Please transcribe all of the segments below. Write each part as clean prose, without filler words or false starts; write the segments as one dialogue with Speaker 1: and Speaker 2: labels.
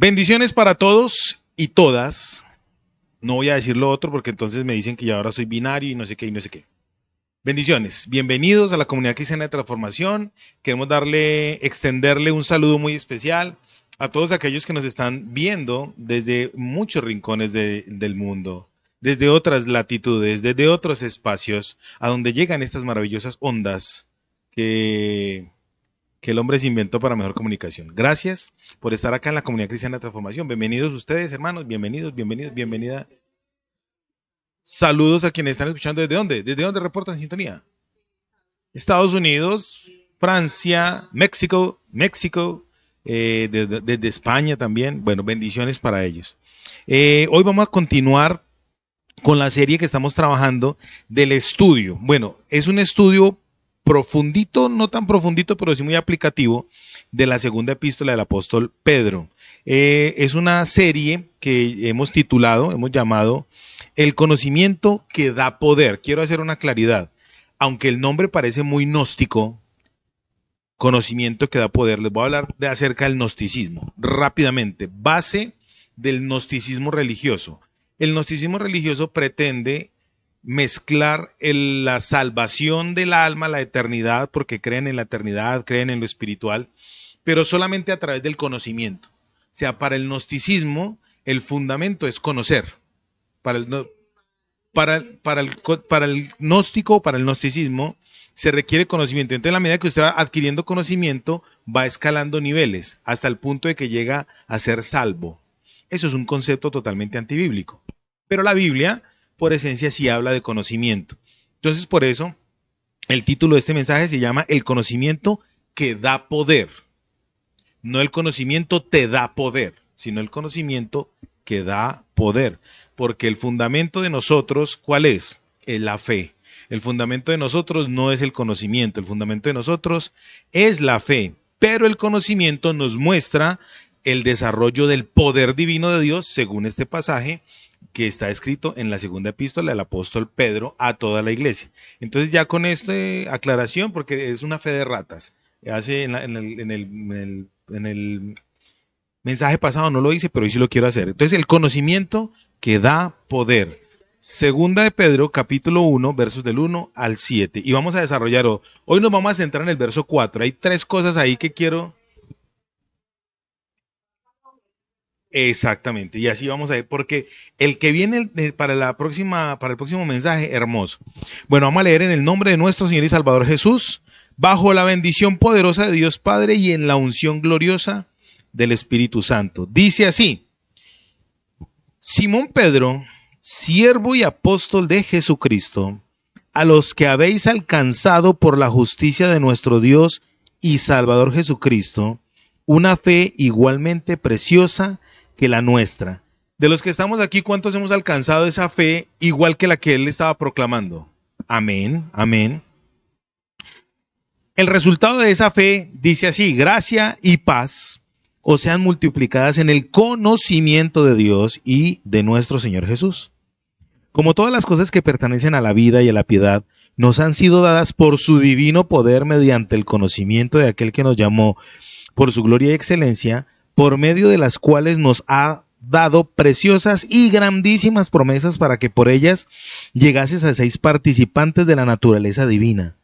Speaker 1: Bendiciones para todos y todas. No voy a decir lo otro porque entonces me dicen que ya ahora soy binario y no sé qué y no sé qué. Bendiciones. Bienvenidos a la comunidad cristiana de transformación. Queremos extenderle un saludo muy especial a todos aquellos que nos están viendo desde muchos rincones del mundo, desde otras latitudes, desde otros espacios, a donde llegan estas maravillosas ondas que el hombre se inventó para mejor comunicación. Gracias por estar acá en la comunidad cristiana de transformación. Bienvenidos ustedes, hermanos, bienvenida. Saludos a quienes están escuchando. ¿Desde dónde? ¿Desde dónde reportan sintonía? Estados Unidos, Francia, México, desde España también. Bueno, bendiciones para ellos. Hoy vamos a continuar con la serie que estamos trabajando del estudio. Bueno, es un estudio profundito, no tan profundito, pero sí muy aplicativo, de la segunda epístola del apóstol Pedro. Es una serie que hemos llamado El conocimiento que da poder. Quiero hacer una claridad. Aunque el nombre parece muy gnóstico, conocimiento que da poder, les voy a hablar acerca del gnosticismo. Rápidamente, base del gnosticismo religioso. El gnosticismo religioso pretende mezclar la salvación del alma, la eternidad, porque creen en la eternidad, creen en lo espiritual, pero solamente a través del conocimiento. O sea, para el gnosticismo, el fundamento es conocer. Para el gnóstico, para el gnosticismo, se requiere conocimiento. Entonces, a la medida que usted va adquiriendo conocimiento, va escalando niveles hasta el punto de que llega a ser salvo. Eso es un concepto totalmente antibíblico. Pero la Biblia, por esencia, sí habla de conocimiento. Entonces, por eso, el título de este mensaje se llama El conocimiento que da poder. No el conocimiento te da poder, sino el conocimiento que da poder. Porque el fundamento de nosotros, ¿cuál es? Es la fe. El fundamento de nosotros no es el conocimiento, el fundamento de nosotros es la fe. Pero el conocimiento nos muestra el desarrollo del poder divino de Dios, según este pasaje que está escrito en la segunda epístola del apóstol Pedro a toda la iglesia. Entonces ya con esta aclaración, porque es una fe de ratas, hace en el mensaje pasado no lo hice, pero hoy sí lo quiero hacer. Entonces el conocimiento que da poder. Segunda de Pedro, capítulo 1, versos del 1 al 7. Y vamos a desarrollar, hoy nos vamos a centrar en el verso 4. Hay tres cosas ahí que quiero... Exactamente, y así vamos a ver, porque el que viene para el próximo mensaje, hermoso. Bueno, vamos a leer en el nombre de nuestro Señor y Salvador Jesús, bajo la bendición poderosa de Dios Padre y en la unción gloriosa del Espíritu Santo. Dice así: Simón Pedro, siervo y apóstol de Jesucristo, a los que habéis alcanzado por la justicia de nuestro Dios y Salvador Jesucristo, una fe igualmente preciosa que la nuestra. De los que estamos aquí, ¿cuántos hemos alcanzado esa fe igual que la que él estaba proclamando? Amén, amén. El resultado de esa fe dice así: gracia y paz os sean multiplicadas en el conocimiento de Dios y de nuestro Señor Jesús. Como todas las cosas que pertenecen a la vida y a la piedad, nos han sido dadas por su divino poder mediante el conocimiento de aquel que nos llamó por su gloria y excelencia, por medio de las cuales nos ha dado preciosas y grandísimas promesas para que por ellas llegases a seis participantes de la naturaleza divina,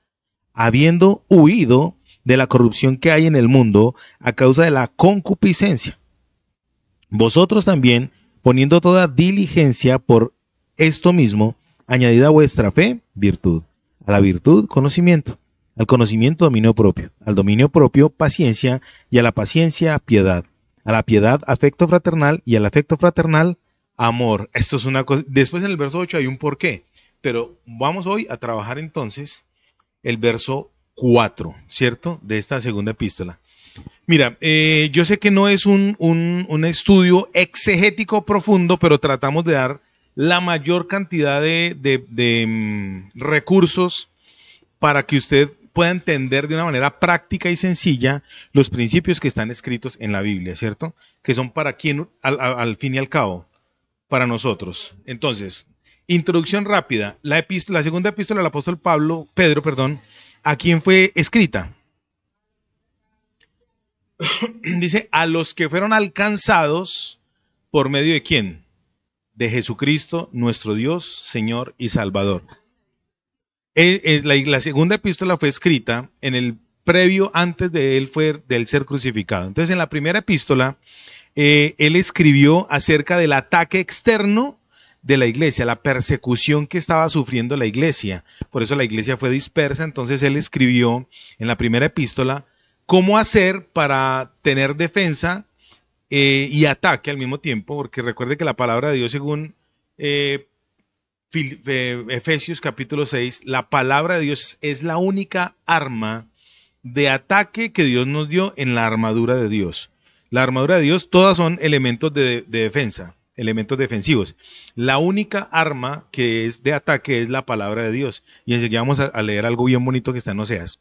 Speaker 1: habiendo huido de la corrupción que hay en el mundo a causa de la concupiscencia. Vosotros también, poniendo toda diligencia por esto mismo, añadid a vuestra fe virtud, a la virtud conocimiento, al conocimiento dominio propio, al dominio propio paciencia y a la paciencia piedad, a la piedad afecto fraternal y al afecto fraternal amor. Esto es una cosa. Después en el verso 8 hay un porqué, pero vamos hoy a trabajar entonces el verso 4, ¿cierto? De esta segunda epístola. Mira, yo sé que no es un estudio exegético profundo, pero tratamos de dar la mayor cantidad de recursos para que usted pueda entender de una manera práctica y sencilla los principios que están escritos en la Biblia, ¿cierto? Que son para quién, al fin y al cabo, para nosotros. Entonces, introducción rápida. La segunda epístola del apóstol Pedro, ¿a quién fue escrita? Dice, a los que fueron alcanzados por medio de ¿quién? De Jesucristo, nuestro Dios, Señor y Salvador. La segunda epístola fue escrita en el previo antes de él ser crucificado. Entonces, en la primera epístola, él escribió acerca del ataque externo de la iglesia, la persecución que estaba sufriendo la iglesia. Por eso la iglesia fue dispersa. Entonces, él escribió en la primera epístola cómo hacer para tener defensa y ataque al mismo tiempo, porque recuerde que la palabra de Dios, según Efesios capítulo 6, la palabra de Dios es la única arma de ataque que Dios nos dio en la armadura de Dios. La armadura de Dios, todas son elementos de defensa, elementos defensivos. La única arma que es de ataque es la palabra de Dios. Y enseguida vamos a leer algo bien bonito que está en Oseas.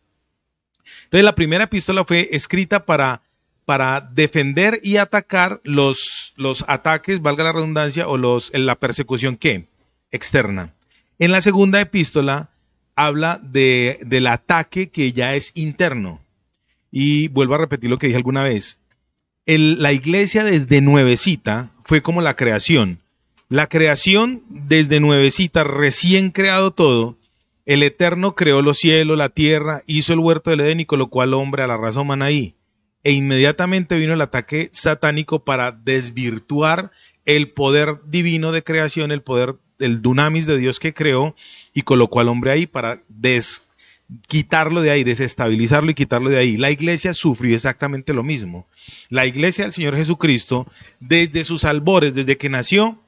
Speaker 1: Entonces, la primera epístola fue escrita para defender y atacar los ataques, valga la redundancia, o la persecución ¿qué? Externa. En la segunda epístola habla del ataque que ya es interno. Y vuelvo a repetir lo que dije alguna vez. La iglesia desde nuevecita fue como la creación. La creación desde nuevecita, recién creado todo, el Eterno creó los cielos, la tierra, hizo el huerto del Edén y colocó al hombre, a la raza humana ahí. E inmediatamente vino el ataque satánico para desvirtuar el poder divino de creación, el poder del dunamis de Dios que creó y colocó al hombre ahí para quitarlo de ahí, desestabilizarlo y quitarlo de ahí. La iglesia sufrió exactamente lo mismo. La iglesia del Señor Jesucristo, desde sus albores, desde que nació,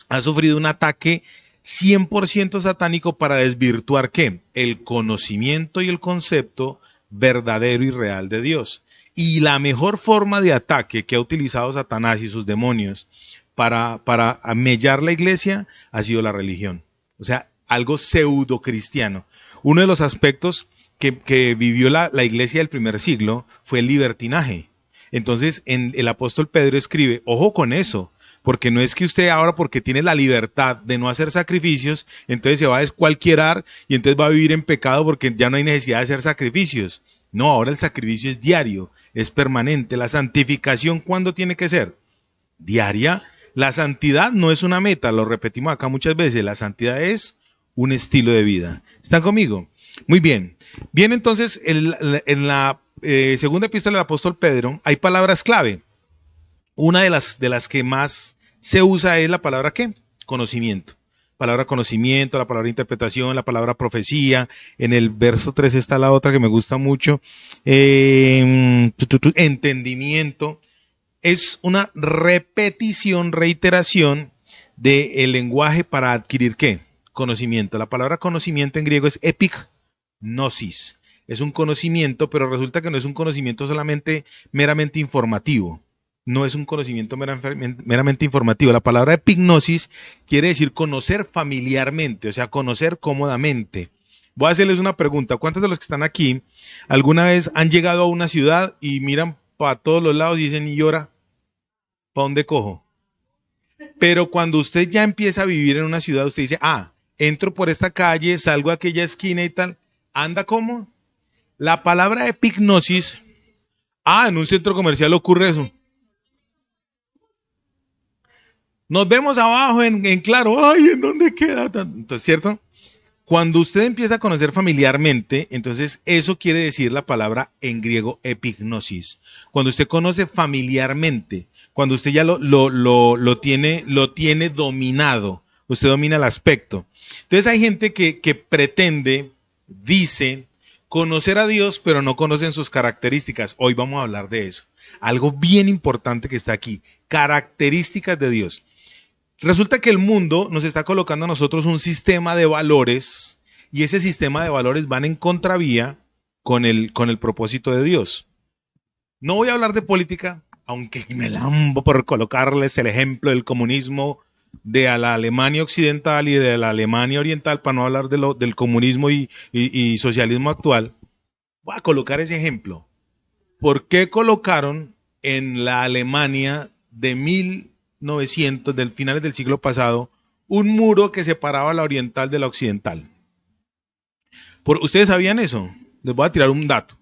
Speaker 1: ha sufrido un ataque 100% satánico para desvirtuar ¿qué? El conocimiento y el concepto verdadero y real de Dios. Y la mejor forma de ataque que ha utilizado Satanás y sus demonios para mellar la iglesia ha sido la religión. O sea, algo pseudo cristiano. Uno de los aspectos que vivió la iglesia del primer siglo fue el libertinaje. Entonces, el apóstol Pedro escribe, ojo con eso, porque no es que usted ahora, porque tiene la libertad de no hacer sacrificios, entonces se va a descualquierar y entonces va a vivir en pecado porque ya no hay necesidad de hacer sacrificios. No, ahora el sacrificio es diario, es permanente. La santificación, ¿cuándo tiene que ser? Diaria. La santidad no es una meta, lo repetimos acá muchas veces, la santidad es un estilo de vida. ¿Están conmigo? Muy bien. Bien, entonces, en la segunda epístola del apóstol Pedro hay palabras clave. Una de las que más se usa es la palabra ¿qué? Conocimiento. Palabra conocimiento, la palabra interpretación, la palabra profecía. En el verso 3 está la otra que me gusta mucho. Entendimiento. Es una repetición, reiteración del lenguaje para adquirir ¿qué? Conocimiento. La palabra conocimiento en griego es epignosis. Es un conocimiento, pero resulta que no es un conocimiento solamente meramente informativo. No es un conocimiento meramente informativo. La palabra epignosis quiere decir conocer familiarmente, o sea, conocer cómodamente. Voy a hacerles una pregunta. ¿Cuántos de los que están aquí alguna vez han llegado a una ciudad y miran para todos los lados y dicen, ¿y ahora? ¿Para dónde cojo? Pero cuando usted ya empieza a vivir en una ciudad, usted dice, entro por esta calle, salgo a aquella esquina y tal. ¿Anda cómo? La palabra epignosis, en un centro comercial ocurre eso. Nos vemos abajo en claro, ¿en dónde queda? Entonces, ¿cierto? Cuando usted empieza a conocer familiarmente, entonces eso quiere decir la palabra en griego epignosis. Cuando usted conoce familiarmente, cuando usted ya lo tiene dominado, usted domina el aspecto. Entonces hay gente que pretende, dice, conocer a Dios, pero no conocen sus características. Hoy vamos a hablar de eso. Algo bien importante que está aquí, características de Dios. Resulta que el mundo nos está colocando a nosotros un sistema de valores y ese sistema de valores van en contravía con el propósito de Dios. No voy a hablar de política, aunque me lambo por colocarles el ejemplo del comunismo de la Alemania occidental y de la Alemania oriental, para no hablar del comunismo y socialismo actual. Voy a colocar ese ejemplo. ¿Por qué colocaron en la Alemania de 1900, del finales del siglo pasado, un muro que separaba la oriental de la occidental? ¿Ustedes sabían eso? Les voy a tirar un dato.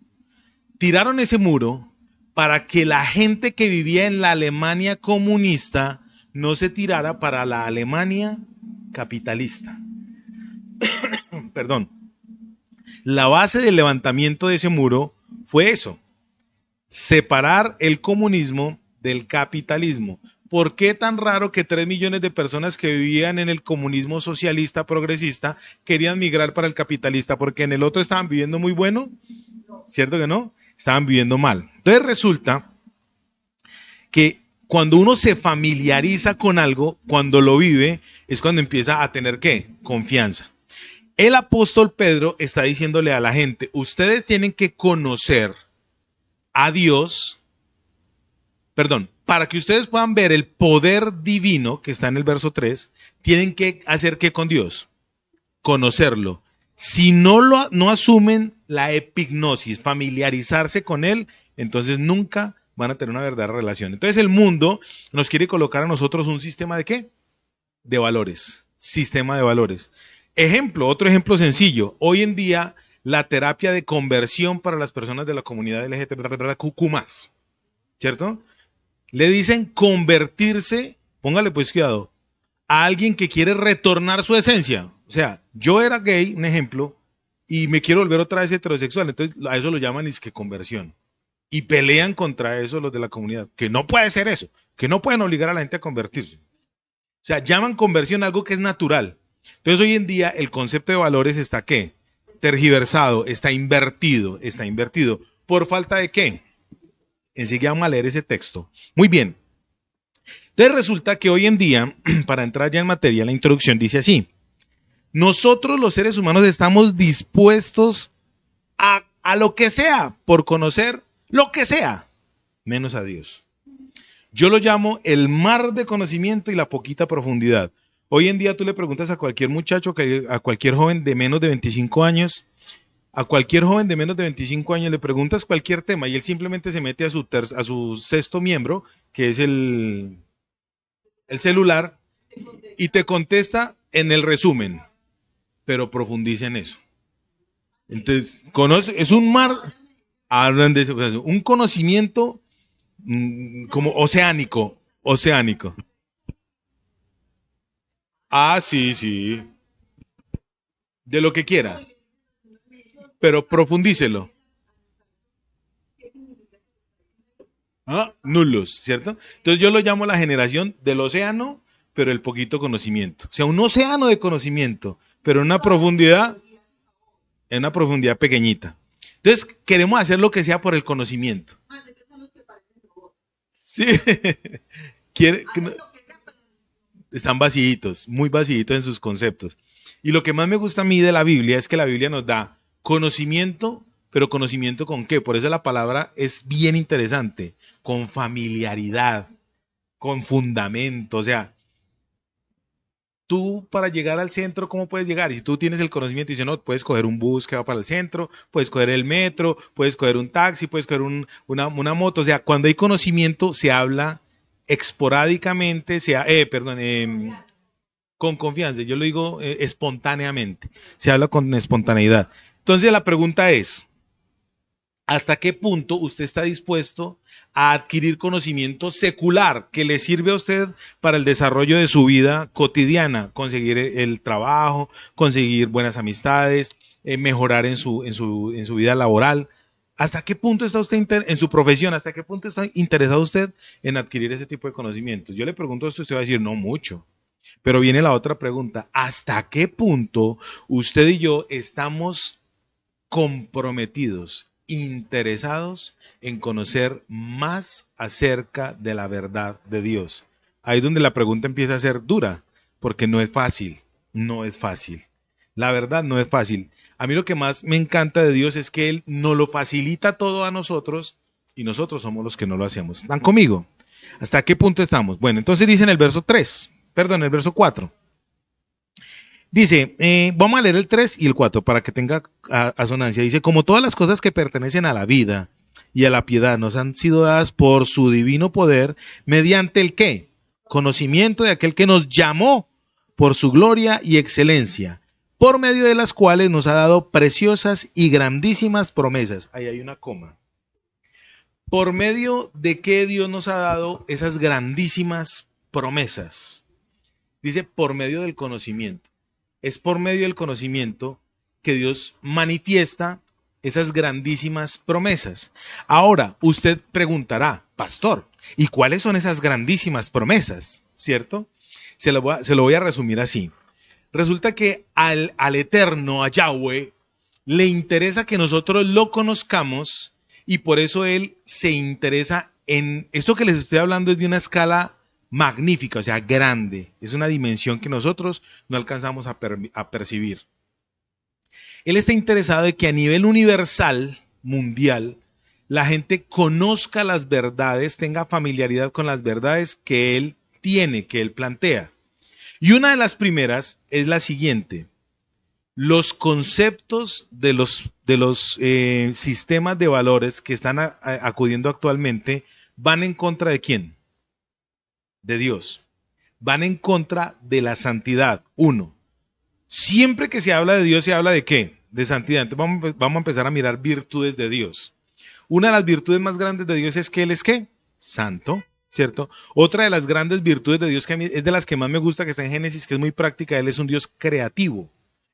Speaker 1: Tiraron ese muro para que la gente que vivía en la Alemania comunista no se tirara para la Alemania capitalista. Perdón. La base del levantamiento de ese muro fue eso: separar el comunismo del capitalismo. ¿Por qué tan raro que 3 millones de personas que vivían en el comunismo socialista progresista querían migrar para el capitalista? Porque en el otro estaban viviendo muy bueno, ¿cierto que no? Estaban viviendo mal. Entonces resulta que cuando uno se familiariza con algo, cuando lo vive, es cuando empieza a tener ¿qué? Confianza. El apóstol Pedro está diciéndole a la gente: ustedes tienen que conocer a Dios, para que ustedes puedan ver el poder divino que está en el verso 3, tienen que hacer ¿qué con Dios? Conocerlo. Si no asumen la epignosis, familiarizarse con Él, entonces nunca van a tener una verdadera relación. Entonces el mundo nos quiere colocar a nosotros un sistema ¿de qué? De valores. Sistema de valores. Otro ejemplo sencillo. Hoy en día la terapia de conversión para las personas de la comunidad LGTBQ+, ¿cierto? Le dicen convertirse, póngale pues cuidado, a alguien que quiere retornar su esencia. O sea, yo era gay, un ejemplo, y me quiero volver otra vez heterosexual. Entonces a eso lo llaman disque conversión. Y pelean contra eso los de la comunidad, que no puede ser eso, que no pueden obligar a la gente a convertirse. O sea, llaman conversión algo que es natural. Entonces hoy en día el concepto de valores está ¿qué? Tergiversado, está invertido. ¿Por falta de qué? Enseguida vamos a leer ese texto. Muy bien. Entonces resulta que hoy en día, para entrar ya en materia, la introducción dice así: nosotros los seres humanos estamos dispuestos a lo que sea por conocer lo que sea, menos a Dios. Yo lo llamo el mar de conocimiento y la poquita profundidad. Hoy en día tú le preguntas a cualquier muchacho, a cualquier joven de menos de 25 años, le preguntas cualquier tema y él simplemente se mete a su sexto miembro, que es el celular, y te contesta en el resumen, pero profundiza en eso. Entonces, es un mar, hablan de eso, un conocimiento como oceánico. Ah, sí, de lo que quiera, pero profundícelo. Nulos, ¿cierto? Entonces yo lo llamo la generación del océano, pero el poquito conocimiento. O sea, un océano de conocimiento, pero en una profundidad pequeñita. Entonces queremos hacer lo que sea por el conocimiento. Sí. Están vacíitos, muy vacíitos en sus conceptos. Y lo que más me gusta a mí de la Biblia es que la Biblia nos da conocimiento, pero conocimiento ¿con qué? Por eso la palabra es bien interesante, con familiaridad, con fundamento. O sea, tú para llegar al centro, ¿cómo puedes llegar? Y si tú tienes el conocimiento y dices, no, puedes coger un bus que va para el centro, puedes coger el metro, puedes coger un taxi, puedes coger una moto. O sea, cuando hay conocimiento se habla esporádicamente, con confianza. Yo lo digo espontáneamente. Se habla con espontaneidad. Entonces la pregunta es: ¿hasta qué punto usted está dispuesto a adquirir conocimiento secular que le sirve a usted para el desarrollo de su vida cotidiana? Conseguir el trabajo, conseguir buenas amistades, mejorar en su vida laboral. ¿Hasta qué punto está usted en su profesión? ¿Hasta qué punto está interesado usted en adquirir ese tipo de conocimientos? Yo le pregunto esto y usted va a decir, no mucho. Pero viene la otra pregunta: ¿hasta qué punto usted y yo estamos comprometidos, interesados en conocer más acerca de la verdad de Dios? Ahí es donde la pregunta empieza a ser dura, porque no es fácil. La verdad no es fácil. A mí lo que más me encanta de Dios es que Él nos lo facilita todo a nosotros y nosotros somos los que no lo hacemos. ¿Están conmigo? ¿Hasta qué punto estamos? Bueno, entonces dice en el verso 4. Dice, vamos a leer el 3 y el 4 para que tenga asonancia. Dice, como todas las cosas que pertenecen a la vida y a la piedad nos han sido dadas por su divino poder, mediante el ¿qué? Conocimiento de aquel que nos llamó por su gloria y excelencia, por medio de las cuales nos ha dado preciosas y grandísimas promesas. Ahí hay una coma. ¿Por medio de qué Dios nos ha dado esas grandísimas promesas? Dice, por medio del conocimiento. Es por medio del conocimiento que Dios manifiesta esas grandísimas promesas. Ahora, usted preguntará, pastor, ¿y cuáles son esas grandísimas promesas? ¿Cierto? Se lo voy a resumir así. Resulta que al Eterno, a Yahweh, le interesa que nosotros lo conozcamos y por eso Él se interesa en esto que les estoy hablando es de una escala magnífica, o sea, grande. Es una dimensión que nosotros no alcanzamos a percibir. Él está interesado en que a nivel universal, mundial, la gente conozca las verdades, tenga familiaridad con las verdades que Él tiene, que Él plantea. Y una de las primeras es la siguiente. Los conceptos de los sistemas de valores que están acudiendo actualmente van en contra de ¿quién? De Dios. Van en contra de la santidad. Uno. Siempre que se habla de Dios, se habla de ¿qué? De santidad. Entonces vamos a empezar a mirar virtudes de Dios. Una de las virtudes más grandes de Dios es que Él es ¿qué? Santo, ¿cierto? Otra de las grandes virtudes de Dios, que a mí es de las que más me gusta, que está en Génesis, que es muy práctica, Él es un Dios creativo.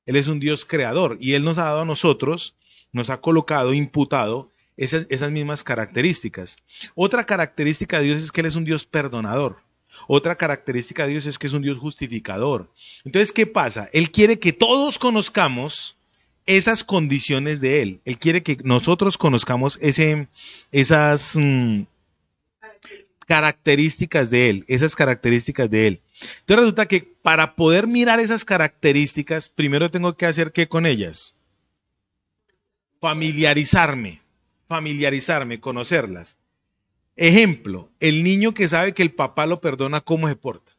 Speaker 1: Él es un Dios creador y Él nos ha dado a nosotros, nos ha colocado, imputado esas mismas características. Otra característica de Dios es que Él es un Dios perdonador. Otra característica de Dios es que es un Dios justificador. Entonces, ¿qué pasa? Él quiere que todos conozcamos esas condiciones de Él. Él quiere que nosotros conozcamos esas características de Él, esas características de Él. Entonces resulta que para poder mirar esas características, primero tengo que hacer ¿qué con ellas? Familiarizarme, conocerlas. Ejemplo, el niño que sabe que el papá lo perdona, ¿cómo se porta?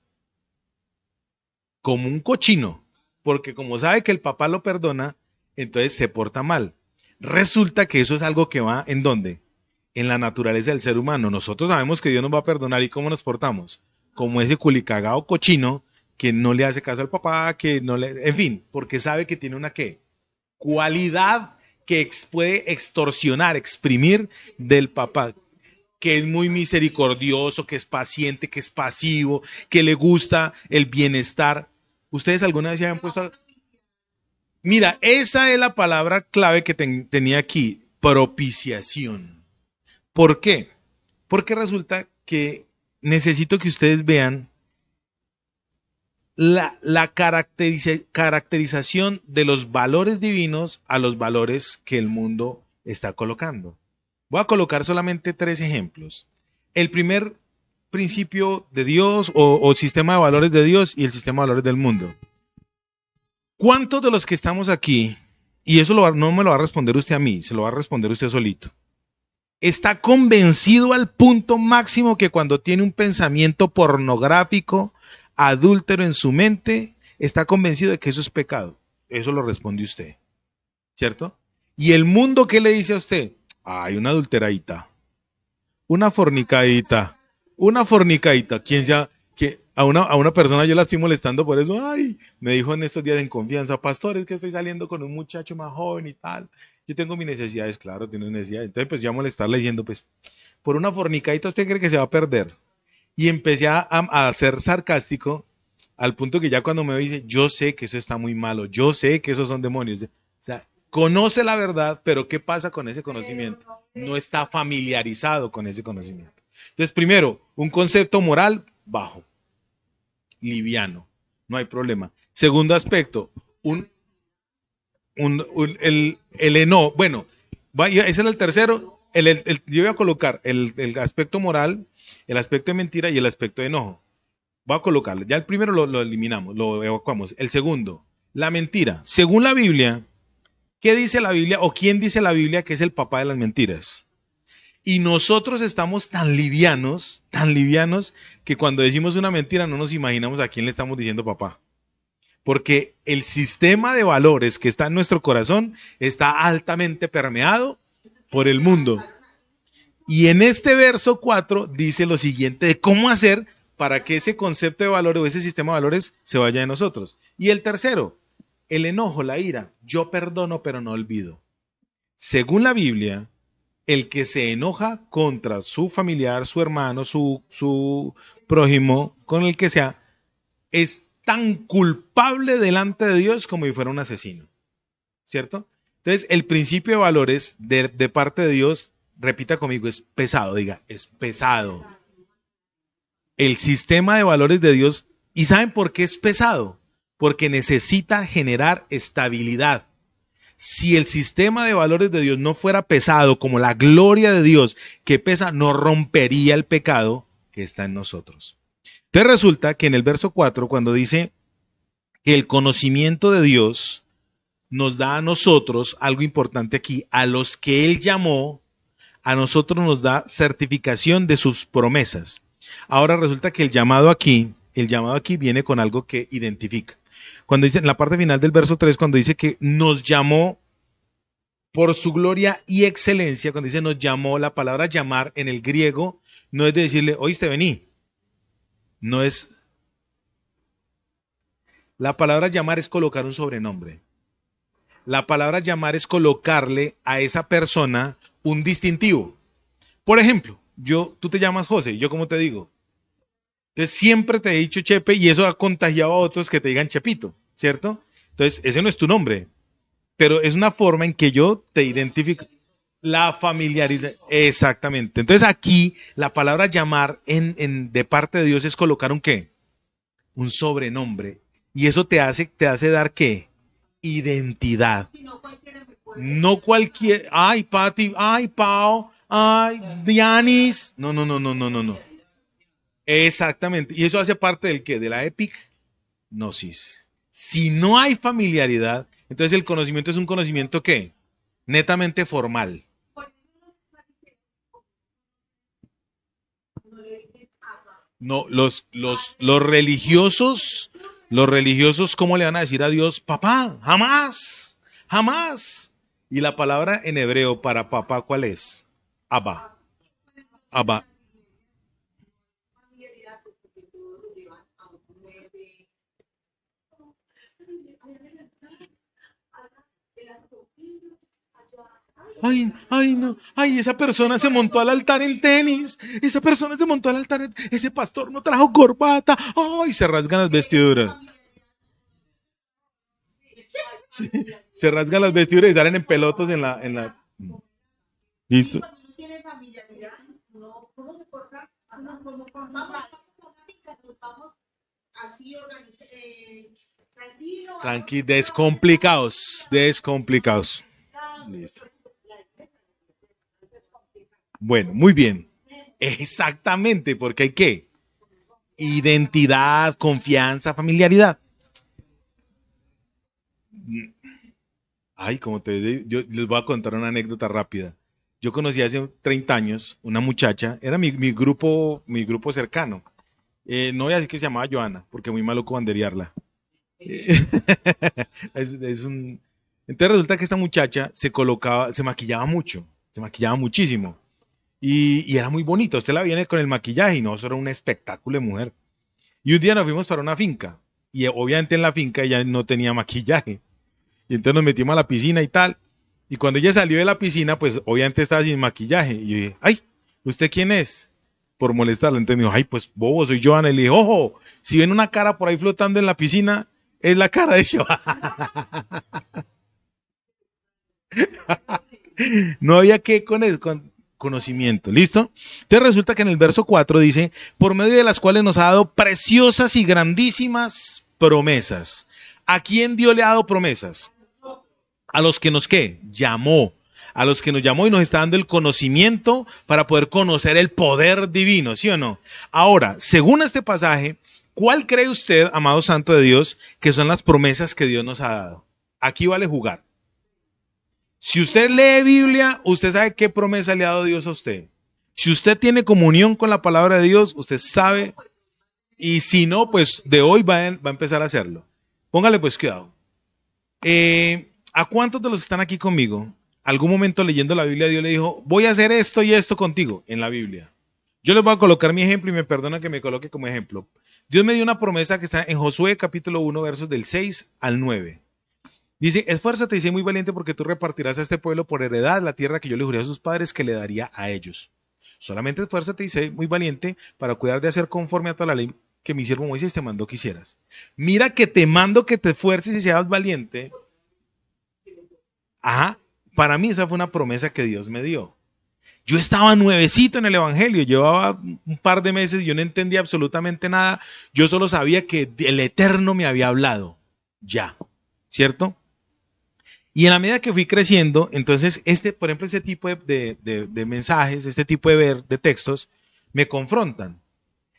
Speaker 1: Como un cochino, porque como sabe que el papá lo perdona, entonces se porta mal. Resulta que eso es algo que va ¿en dónde? En la naturaleza del ser humano. Nosotros sabemos que Dios nos va a perdonar y ¿cómo nos portamos? Como ese culicagado cochino que no le hace caso al papá, que no le, en fin, porque sabe que tiene una ¿qué? Cualidad que puede extorsionar, exprimir del papá, que es muy misericordioso, que es paciente, que es pasivo, que le gusta el bienestar. ¿Ustedes alguna vez se habían puesto a... Mira, esa es la palabra clave que tenía aquí, propiciación. ¿Por qué? Porque resulta que necesito que ustedes vean la caracterización de los valores divinos a los valores que el mundo está colocando. Voy a colocar solamente 3 ejemplos. El primer principio de Dios o sistema de valores de Dios y el sistema de valores del mundo. ¿Cuántos de los que estamos aquí, y eso no me lo va a responder usted a mí, se lo va a responder usted solito, está convencido al punto máximo que cuando tiene un pensamiento pornográfico, adúltero en su mente, está convencido de que eso es pecado? Eso lo responde usted, ¿cierto? ¿Y el mundo qué le dice a usted? Ay, una adulteradita, una fornicadita, ¿quién ya? Que a una persona yo la estoy molestando por eso, ay, me dijo en estos días en confianza, pastor, es que estoy saliendo con un muchacho más joven y tal, yo tengo mis necesidades, claro, tiene necesidades, entonces pues yo a molestarle diciendo, pues, por una fornicadita usted cree que se va a perder. Y empecé a ser sarcástico al punto que ya cuando me dice, yo sé que eso está muy malo, yo sé que esos son demonios. O sea, conoce la verdad, pero ¿qué pasa con ese conocimiento? No está familiarizado con ese conocimiento. Entonces, primero, un concepto moral bajo, liviano, no hay problema. Segundo aspecto, el enojo. Bueno, ese era el tercero. Yo voy a colocar el aspecto moral, el aspecto de mentira y el aspecto de enojo. Voy a colocarlo. Ya el primero lo eliminamos, lo evacuamos. El segundo, la mentira. Según la Biblia, ¿qué dice la Biblia o quién dice la Biblia que es el papá de las mentiras? Y nosotros estamos tan livianos, que cuando decimos una mentira no nos imaginamos a quién le estamos diciendo papá. Porque el sistema de valores que está en nuestro corazón está altamente permeado por el mundo. Y en este verso 4 dice lo siguiente de cómo hacer para que ese concepto de valores o ese sistema de valores se vaya de nosotros. Y el tercero, el enojo, la ira. Yo perdono pero no olvido. Según la Biblia, el que se enoja contra su familiar, su hermano, su prójimo, con el que sea, es tan culpable delante de Dios como si fuera un asesino, ¿cierto? Entonces, el principio de valores de parte de Dios, repita conmigo, es pesado, diga, es pesado. El sistema de valores de Dios, ¿y saben por qué es pesado? Porque necesita generar estabilidad. Si el sistema de valores de Dios no fuera pesado como la gloria de Dios que pesa, no rompería el pecado que está en nosotros. Entonces resulta que en el verso 4, cuando dice que el conocimiento de Dios nos da a nosotros algo importante aquí, a los que Él llamó, a nosotros nos da certificación de sus promesas. Ahora resulta que el llamado aquí viene con algo que identifica. Cuando dice en la parte final del verso 3, cuando dice que nos llamó por su gloria y excelencia, cuando dice nos llamó, la palabra llamar en el griego no es de decirle, oíste, vení. No es. La palabra llamar es colocar un sobrenombre. La palabra llamar es colocarle a esa persona un distintivo. Por ejemplo, tú te llamas José, ¿yo cómo te digo? Entonces siempre te he dicho Chepe y eso ha contagiado a otros que te digan Chepito, ¿cierto? Entonces ese no es tu nombre, pero es una forma en que yo te identifico. La familiariza, exactamente. Entonces aquí la palabra llamar de parte de Dios es colocar un qué, un sobrenombre. Y eso te hace dar qué, identidad. No cualquier, ay Pati, ay Pau, ay Dianis. No, no, no, no, no, no, no. Exactamente. Y eso hace parte del qué, de la epignosis. Si no hay familiaridad, entonces el conocimiento es un conocimiento ¿qué? Netamente formal. No, los religiosos, ¿cómo le van a decir a Dios? Papá, jamás, jamás. Y la palabra en hebreo para papá, ¿cuál es? Abba. Abba. Ay, ay, no, ay, esa persona se montó al altar en tenis, esa persona se montó al altar, ese pastor no trajo corbata, ay, se rasgan las vestiduras. Sí, se rasgan las vestiduras y salen en pelotos en la. ¿Listo? Tranqui, descomplicados. Listo. Bueno, muy bien. Exactamente, porque hay que identidad, confianza, familiaridad. Ay, yo les voy a contar una anécdota rápida. Yo conocí hace 30 años una muchacha, era mi grupo cercano. No voy a decir que se llamaba Joana, porque muy malo banderearla. Entonces resulta que esta muchacha se maquillaba mucho, se maquillaba muchísimo. Y era muy bonita. Usted la viene con el maquillaje y no, eso era un espectáculo de mujer. Y un día nos fuimos para una finca. Y obviamente en la finca ella no tenía maquillaje. Y entonces nos metimos a la piscina y tal. Y cuando ella salió de la piscina, pues obviamente estaba sin maquillaje. Y yo dije, ay, ¿usted quién es? Por molestarla. Entonces me dijo, ay, pues bobo, soy Joana. Y le dije, ojo, si ven una cara por ahí flotando en la piscina, es la cara de Joana. No había que con conocimiento. ¿Listo? Entonces resulta que en el verso 4 dice, por medio de las cuales nos ha dado preciosas y grandísimas promesas. ¿A quién Dios le ha dado promesas? A los que nos, ¿qué? Llamó. A los que nos llamó y nos está dando el conocimiento para poder conocer el poder divino, ¿sí o no? Ahora, según este pasaje, ¿cuál cree usted, amado santo de Dios, que son las promesas que Dios nos ha dado? Aquí vale jugar. Si usted lee Biblia, usted sabe qué promesa le ha dado Dios a usted. Si usted tiene comunión con la palabra de Dios, usted sabe. Y si no, pues de hoy va a empezar a hacerlo. Póngale pues cuidado. ¿A cuántos de los que están aquí conmigo, algún momento leyendo la Biblia, Dios le dijo, voy a hacer esto y esto contigo en la Biblia? Yo les voy a colocar mi ejemplo y me perdona que me coloque como ejemplo. Dios me dio una promesa que está en Josué capítulo 1, versos del 6 al 9. Dice, esfuérzate y sé muy valiente porque tú repartirás a este pueblo por heredad la tierra que yo le juré a sus padres que le daría a ellos. Solamente esfuérzate y sé muy valiente para cuidar de hacer conforme a toda la ley que mi siervo Moisés te mandó que hicieras. Mira que te mando que te esfuerces y seas valiente. Ajá, para mí esa fue una promesa que Dios me dio. Yo estaba nuevecito en el Evangelio, llevaba un par de meses, yo no entendía absolutamente nada, yo solo sabía que el Eterno me había hablado, ya, ¿cierto? Y en la medida que fui creciendo, entonces, por ejemplo, este tipo de mensajes, este tipo de textos, me confrontan.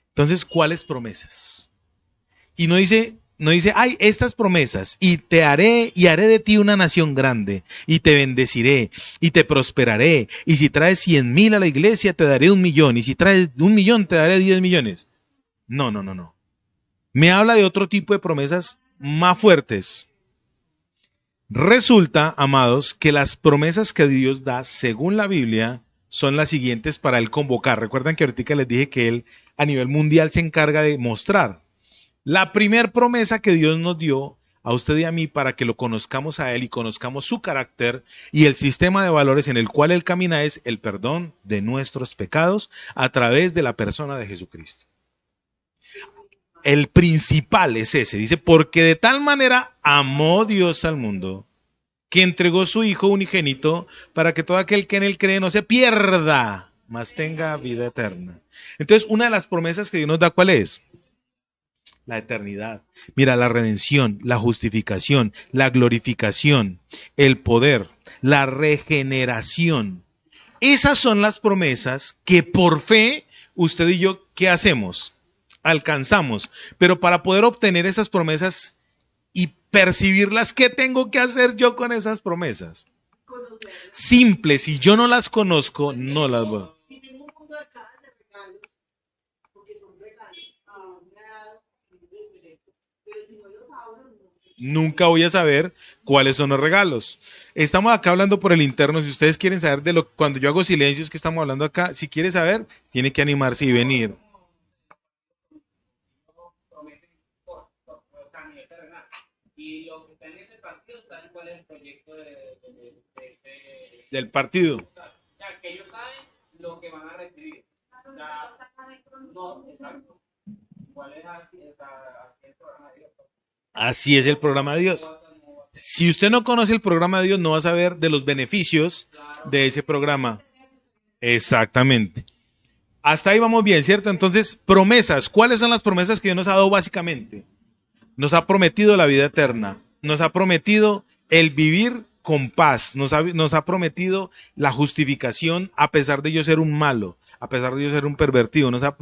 Speaker 1: Entonces, ¿cuáles promesas? Y no dice, ay, estas promesas, y te haré, y haré de ti una nación grande, y te bendeciré, y te prosperaré, y si traes 100,000 a la iglesia, te daré 1,000,000, y si traes 1,000,000, te daré 10 millones. No, no, no, no. Me habla de otro tipo de promesas más fuertes. Resulta, amados, que las promesas que Dios da, según la Biblia, son las siguientes para él convocar. Recuerdan que ahorita les dije que él a nivel mundial se encarga de mostrar. La primera promesa que Dios nos dio a usted y a mí para que lo conozcamos a él y conozcamos su carácter y el sistema de valores en el cual él camina es el perdón de nuestros pecados a través de la persona de Jesucristo. El principal es ese, dice, porque de tal manera amó Dios al mundo que entregó su Hijo unigénito para que todo aquel que en él cree no se pierda, mas tenga vida eterna. Entonces, una de las promesas que Dios nos da, ¿cuál es? La eternidad. Mira, la redención, la justificación, la glorificación, el poder, la regeneración. Esas son las promesas que por fe usted y yo, ¿qué hacemos? Alcanzamos. Pero para poder obtener esas promesas y percibirlas, ¿qué tengo que hacer yo con esas promesas? Simple, si yo no las conozco, no las voy. Nunca voy a saber cuáles son los regalos. Estamos acá hablando por el interno. Si ustedes quieren saber de lo cuando yo hago silencios que estamos hablando acá, si quiere saber, tiene que animarse y venir. Del partido. Así es el programa de Dios. Si usted no conoce el programa de Dios, no va a saber de los beneficios de ese programa. Exactamente. Hasta ahí vamos bien, ¿cierto? Entonces, promesas. ¿Cuáles son las promesas que Dios nos ha dado básicamente? Nos ha prometido la vida eterna. Nos ha prometido el vivir con paz. Nos ha prometido la justificación a pesar de yo ser un malo, a pesar de yo ser un pervertido. Nos ha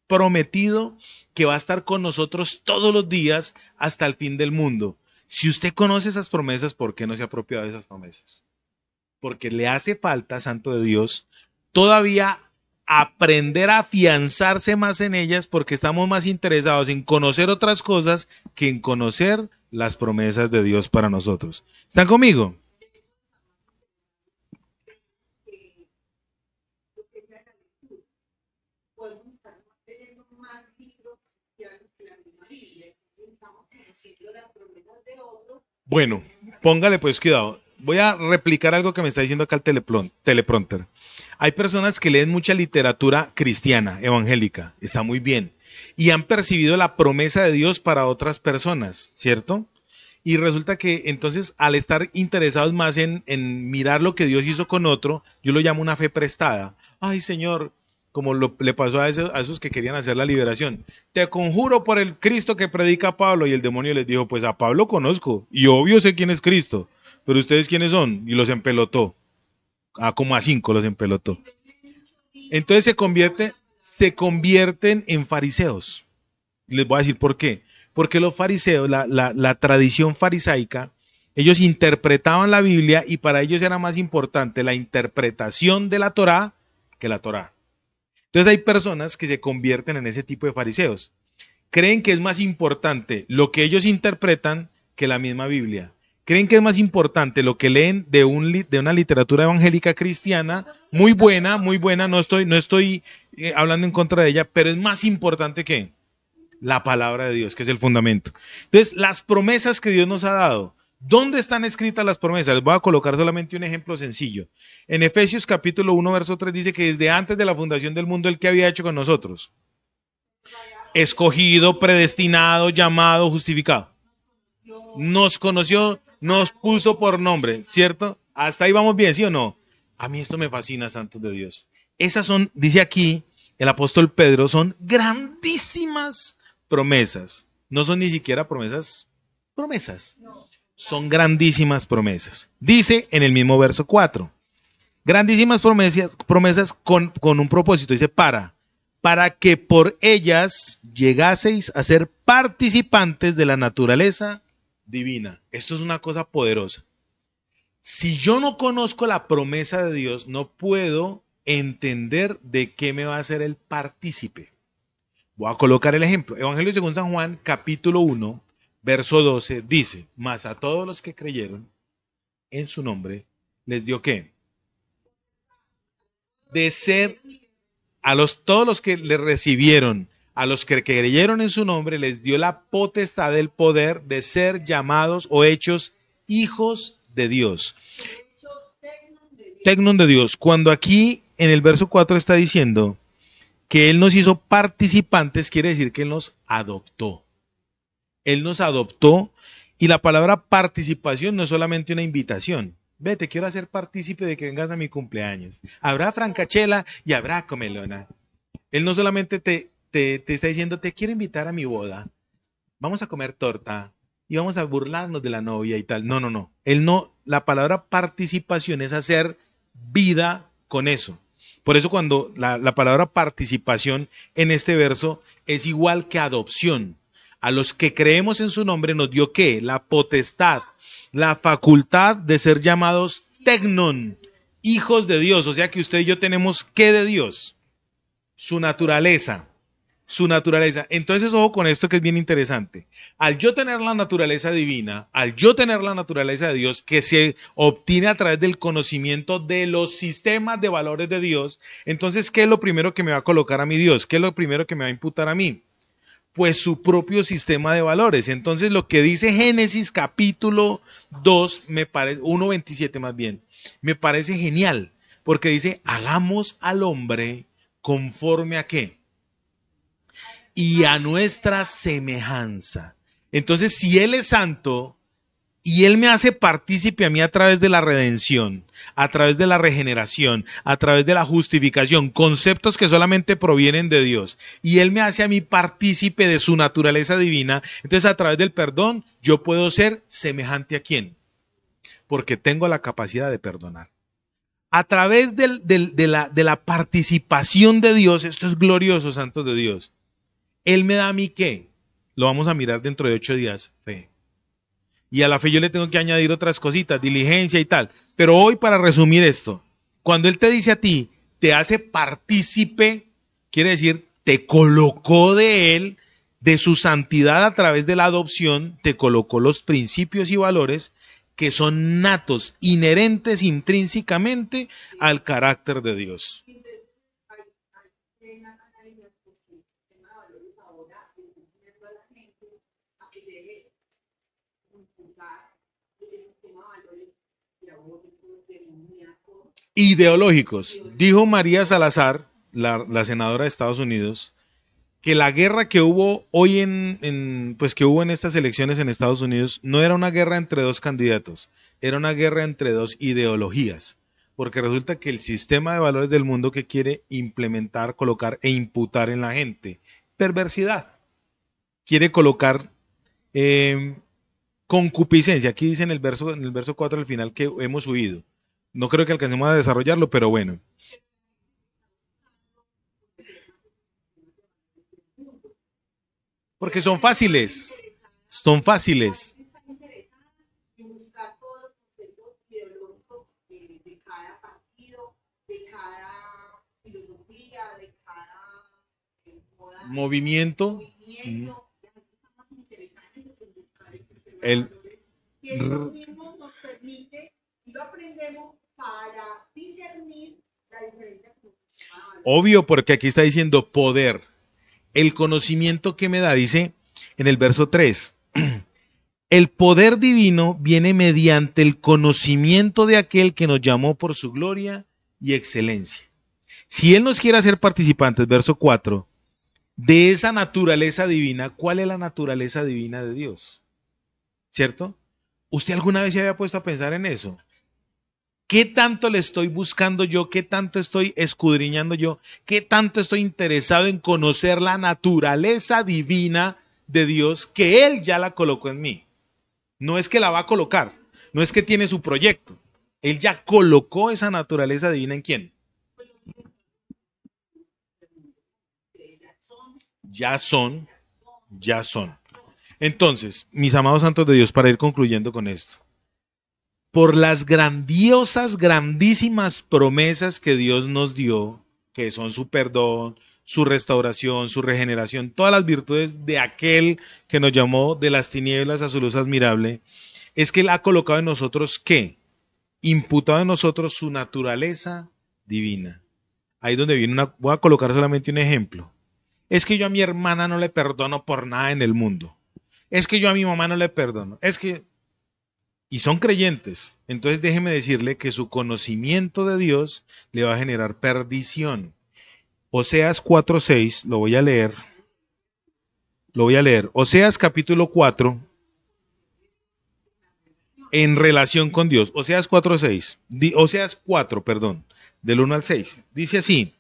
Speaker 1: prometido que va a estar con nosotros todos los días hasta el fin del mundo. Si usted conoce esas promesas, ¿por qué no se ha apropiado de esas promesas? Porque le hace falta, santo de Dios, todavía aprender a afianzarse más en ellas porque estamos más interesados en conocer otras cosas que en conocer las promesas de Dios para nosotros. ¿Están conmigo? Bueno, póngale pues cuidado. Voy a replicar algo que me está diciendo acá el teleprompter. Hay personas que leen mucha literatura cristiana, evangélica, está muy bien, y han percibido la promesa de Dios para otras personas, ¿cierto? Y resulta que entonces al estar interesados más en mirar lo que Dios hizo con otro, yo lo llamo una fe prestada. Ay, Señor, como le pasó a esos que querían hacer la liberación. Te conjuro por el Cristo que predica Pablo. Y el demonio les dijo, pues a Pablo conozco y obvio sé quién es Cristo, pero ustedes quiénes son. Y los empelotó. Como a 5 los empelotó. Entonces se convierten en fariseos. Les voy a decir por qué. Porque los fariseos, la tradición farisaica, ellos interpretaban la Biblia y para ellos era más importante la interpretación de la Torá que la Torá. Entonces hay personas que se convierten en ese tipo de fariseos. Creen que es más importante lo que ellos interpretan que la misma Biblia. Creen que es más importante lo que leen de una literatura evangélica cristiana, muy buena, no estoy hablando en contra de ella, pero es más importante que la palabra de Dios, que es el fundamento. Entonces, las promesas que Dios nos ha dado ¿Dónde están escritas las promesas? Les voy a colocar solamente un ejemplo sencillo. En Efesios capítulo 1, verso 3 dice que desde antes de la fundación del mundo, ¿el que había hecho con nosotros? Escogido, predestinado, llamado, justificado. Nos conoció, nos puso por nombre, ¿cierto? Hasta ahí vamos bien, ¿sí o no? A mí esto me fascina, santos de Dios. Esas son, dice aquí el apóstol Pedro, son grandísimas promesas. No son ni siquiera promesas, son grandísimas promesas. Dice en el mismo verso 4, grandísimas promesas con un propósito. Dice, para que por ellas llegaseis a ser participantes de la naturaleza divina. Esto es una cosa poderosa. Si yo no conozco la promesa de Dios, no puedo entender de qué me va a hacer el partícipe. Voy a colocar el ejemplo. Evangelio según San Juan, capítulo 1, verso 12, dice, mas a todos los que creyeron en su nombre, les dio ¿qué? De ser, todos los que le recibieron, a los que creyeron en su nombre, les dio la potestad del poder de ser llamados o hechos hijos de Dios. Tecnon de Dios. Cuando aquí en el verso 4 está diciendo que Él nos hizo participantes, quiere decir que Él nos adoptó. Él nos adoptó y la palabra participación no es solamente una invitación. Ve, te quiero hacer partícipe de que vengas a mi cumpleaños. Habrá francachela y habrá comelona. Él no solamente te está diciendo, te quiero invitar a mi boda. Vamos a comer torta y vamos a burlarnos de la novia y tal. No, no, no. Él no, la palabra participación es hacer vida con eso. Por eso cuando la palabra participación en este verso es igual que adopción. A los que creemos en su nombre nos dio ¿qué? La potestad, la facultad de ser llamados tecnon, hijos de Dios. O sea que usted y yo tenemos ¿qué de Dios? Su naturaleza. Su naturaleza. Entonces, ojo con esto que es bien interesante. Al yo tener la naturaleza divina, al yo tener la naturaleza de Dios, que se obtiene a través del conocimiento de los sistemas de valores de Dios, entonces, ¿qué es lo primero que me va a colocar a mi Dios? ¿Qué es lo primero que me va a imputar a mí? Pues su propio sistema de valores. Entonces, lo que dice Génesis capítulo 2, me parece, 1:27 más bien, me parece genial, porque dice, hagamos al hombre conforme a ¿qué? Y a nuestra semejanza. Entonces, si Él es santo y Él me hace partícipe a mí a través de la redención, a través de la regeneración, a través de la justificación, conceptos que solamente provienen de Dios, y Él me hace a mí partícipe de su naturaleza divina, entonces a través del perdón yo puedo ser semejante a ¿quién? Porque tengo la capacidad de perdonar. A través de la participación de Dios, esto es glorioso, santos de Dios, Él me da a mí ¿qué? Lo vamos a mirar dentro de 8 días, fe. Y a la fe yo le tengo que añadir otras cositas, diligencia y tal. Pero hoy para resumir esto, cuando Él te dice a ti, te hace partícipe, quiere decir, te colocó de Él, de su santidad a través de la adopción, te colocó los principios y valores que son natos, inherentes intrínsecamente al carácter de Dios. Ideológicos. Dijo María Salazar, la senadora de Estados Unidos, que la guerra que hubo hoy pues que hubo en estas elecciones en Estados Unidos no era una guerra entre dos candidatos, era una guerra entre dos ideologías, porque resulta que el sistema de valores del mundo que quiere implementar, colocar e imputar en la gente, perversidad, quiere colocar concupiscencia. Aquí dice en el verso 4 al final que hemos huido. No creo que alcancemos a desarrollarlo, pero bueno. Porque son fáciles. Son fáciles. Movimiento. El, obvio, porque aquí está diciendo poder. El conocimiento que me da, dice en el verso 3, El poder divino viene mediante el conocimiento de aquel que nos llamó por su gloria y excelencia. Si Él nos quiere hacer participantes, verso 4, de esa naturaleza divina, ¿cuál es la naturaleza divina de Dios? ¿Cierto? ¿Usted alguna vez se había puesto a pensar en eso? ¿Qué tanto le estoy buscando yo? ¿Qué tanto estoy escudriñando yo? ¿Qué tanto estoy interesado en conocer la naturaleza divina de Dios que Él ya la colocó en mí? No es que la va a colocar, no es que tiene su proyecto. Él ya colocó esa naturaleza divina en quién. Ya son, ya son. Entonces, mis amados santos de Dios, para ir concluyendo con esto, por las grandiosas, grandísimas promesas que Dios nos dio, que son su perdón, su restauración, su regeneración, todas las virtudes de aquel que nos llamó de las tinieblas a su luz admirable, es que Él ha colocado en nosotros, ¿qué? Imputado en nosotros su naturaleza divina. Ahí donde viene voy a colocar solamente un ejemplo. Es que yo a mi hermana no le perdono por nada en el mundo. Es que yo a mi mamá no le perdono. Es que y son creyentes. Entonces déjeme decirle que su conocimiento de Dios le va a generar perdición. Oseas 4:6, lo voy a leer. Lo voy a leer. Oseas capítulo 4, en relación con Dios. Oseas 4:6. Oseas 4, perdón, del 1 al 6. Dice así: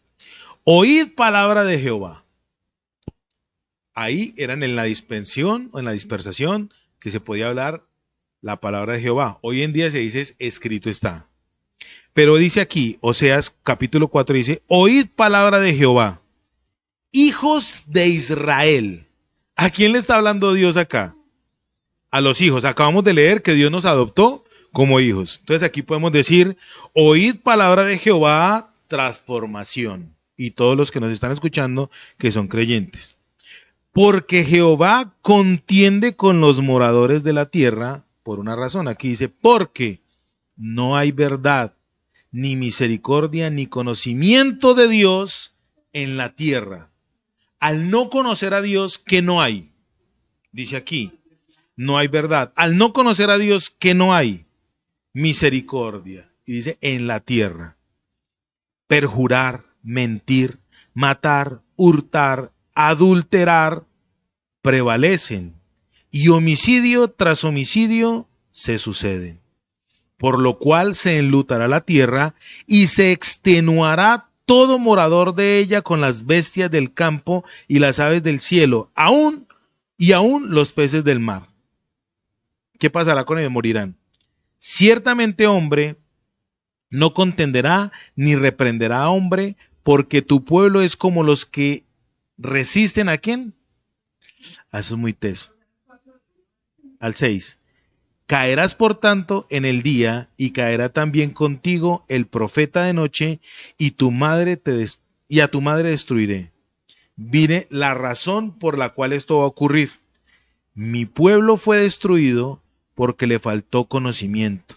Speaker 1: oíd palabra de Jehová. Ahí eran en la dispensación o en la dispersación que se podía hablar la palabra de Jehová. Hoy en día se dice escrito está. Pero dice aquí, Oseas capítulo 4 dice, oíd palabra de Jehová, hijos de Israel. ¿A quién le está hablando Dios acá? A los hijos. Acabamos de leer que Dios nos adoptó como hijos. Entonces aquí podemos decir, oíd palabra de Jehová, transformación. Y todos los que nos están escuchando que son creyentes. Porque Jehová contiende con los moradores de la tierra por una razón. Aquí dice, porque no hay verdad, ni misericordia, ni conocimiento de Dios en la tierra. Al no conocer a Dios, ¿qué no hay? Dice aquí, no hay verdad. Al no conocer a Dios, ¿qué no hay? Misericordia. Y dice, en la tierra. Perjurar, mentir, matar, hurtar, adulterar, prevalecen. Y homicidio tras homicidio se suceden. Por lo cual se enlutará la tierra y se extenuará todo morador de ella con las bestias del campo y las aves del cielo, aún los peces del mar. ¿Qué pasará con ellos? Morirán. Ciertamente hombre no contenderá ni reprenderá a hombre, porque tu pueblo es como los que resisten ¿a quién? Eso es muy teso. Al 6. Caerás por tanto en el día, y caerá también contigo el profeta de noche, y y a tu madre destruiré. Viene la razón por la cual esto va a ocurrir. Mi pueblo fue destruido porque le faltó conocimiento.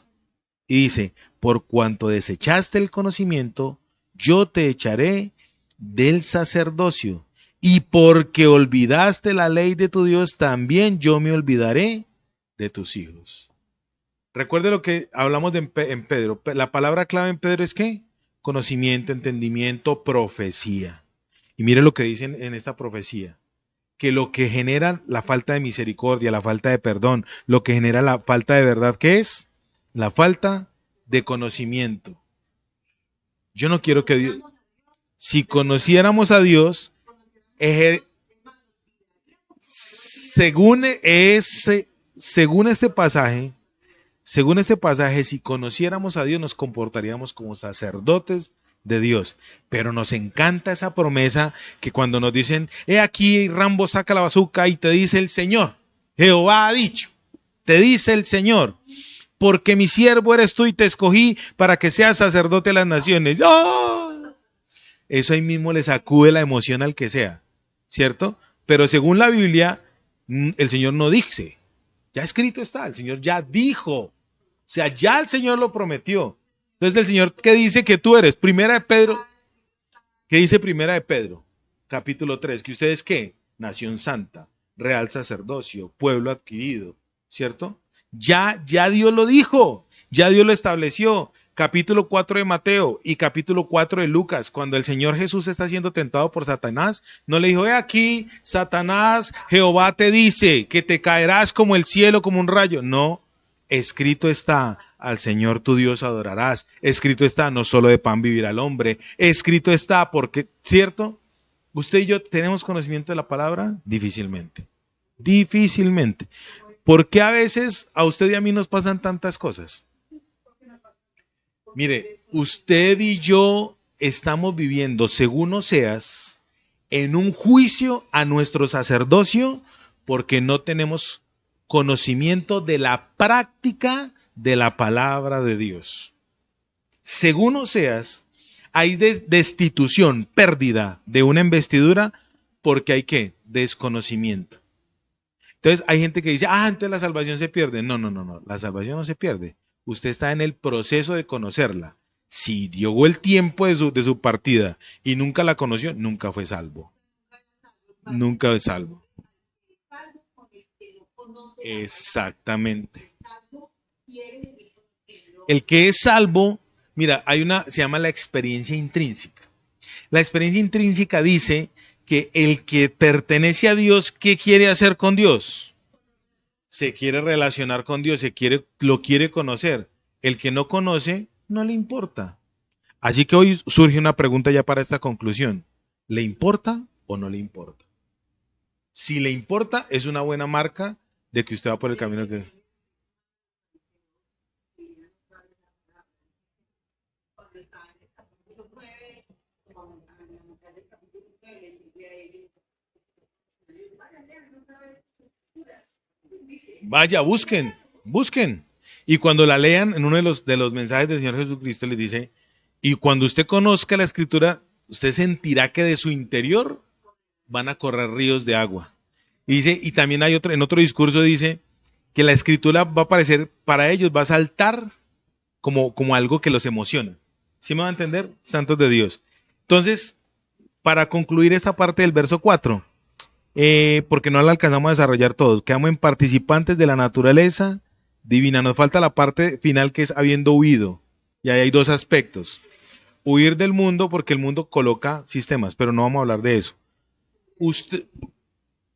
Speaker 1: Y dice, por cuanto desechaste el conocimiento, yo te echaré del sacerdocio. Y porque olvidaste la ley de tu Dios, también yo me olvidaré de tus hijos. Recuerde lo que hablamos en Pedro. La palabra clave en Pedro es ¿qué? Conocimiento, entendimiento, profecía. Y mire lo que dicen en esta profecía. Que lo que genera la falta de misericordia, la falta de perdón, lo que genera la falta de verdad, ¿qué es? La falta de conocimiento. Yo no quiero que Dios, si conociéramos a Dios, según este pasaje, si conociéramos a Dios, nos comportaríamos como sacerdotes de Dios. Pero nos encanta esa promesa que cuando nos dicen, he aquí Rambo saca la bazuca y te dice el Señor, Jehová ha dicho, te dice el Señor, porque mi siervo eres tú y te escogí para que seas sacerdote de las naciones. ¡Oh! Eso ahí mismo le sacude la emoción al que sea, ¿cierto? Pero según la Biblia, el Señor no dice, ya escrito está, el Señor ya dijo, o sea, ya el Señor lo prometió. Entonces el Señor, ¿qué dice que tú eres? Primera de Pedro, ¿qué dice Primera de Pedro? Capítulo 3, que ustedes ¿qué? Nación santa, real sacerdocio, pueblo adquirido, ¿cierto? Ya Dios lo dijo, ya Dios lo estableció. Capítulo 4 de Mateo y capítulo 4 de Lucas, cuando el Señor Jesús está siendo tentado por Satanás, no le dijo, aquí, Satanás, Jehová te dice que te caerás como el cielo, como un rayo. No, escrito está, al Señor tu Dios adorarás. Escrito está, no solo de pan vivirá el hombre. Escrito está, porque, ¿cierto? ¿Usted y yo tenemos conocimiento de la palabra? Difícilmente. Difícilmente. ¿Por qué a veces a usted y a mí nos pasan tantas cosas? Mire, usted y yo estamos viviendo, según Oseas, en un juicio a nuestro sacerdocio porque no tenemos conocimiento de la práctica de la palabra de Dios. Según Oseas, hay destitución, pérdida de una investidura porque hay ¿qué? Desconocimiento. Entonces hay gente que dice, antes la salvación se pierde. No, la salvación no se pierde. Usted está en el proceso de conocerla. Si llegó el tiempo de su partida y nunca la conoció, nunca fue salvo. Nunca fue salvo. Exactamente. El que es salvo, mira, se llama la experiencia intrínseca. La experiencia intrínseca dice que el que pertenece a Dios, ¿qué quiere hacer con Dios? Se quiere relacionar con Dios, lo quiere conocer. El que no conoce, no le importa. Así que hoy surge una pregunta ya para esta conclusión. ¿Le importa o no le importa? Si le importa, es una buena marca de que usted va por el camino que... Vaya, busquen. Y cuando la lean, en uno de los mensajes del Señor Jesucristo les dice, y cuando usted conozca la Escritura, usted sentirá que de su interior van a correr ríos de agua. Y dice, y también hay en otro discurso dice que la Escritura va a parecer, para ellos va a saltar como algo que los emociona. ¿Sí me va a entender? Santos de Dios. Entonces, para concluir esta parte del verso 4, porque no la alcanzamos a desarrollar todos, quedamos en participantes de la naturaleza divina. Nos falta la parte final que es habiendo huido. Y ahí hay dos aspectos. Huir del mundo porque el mundo coloca sistemas, pero no vamos a hablar de eso. Usted,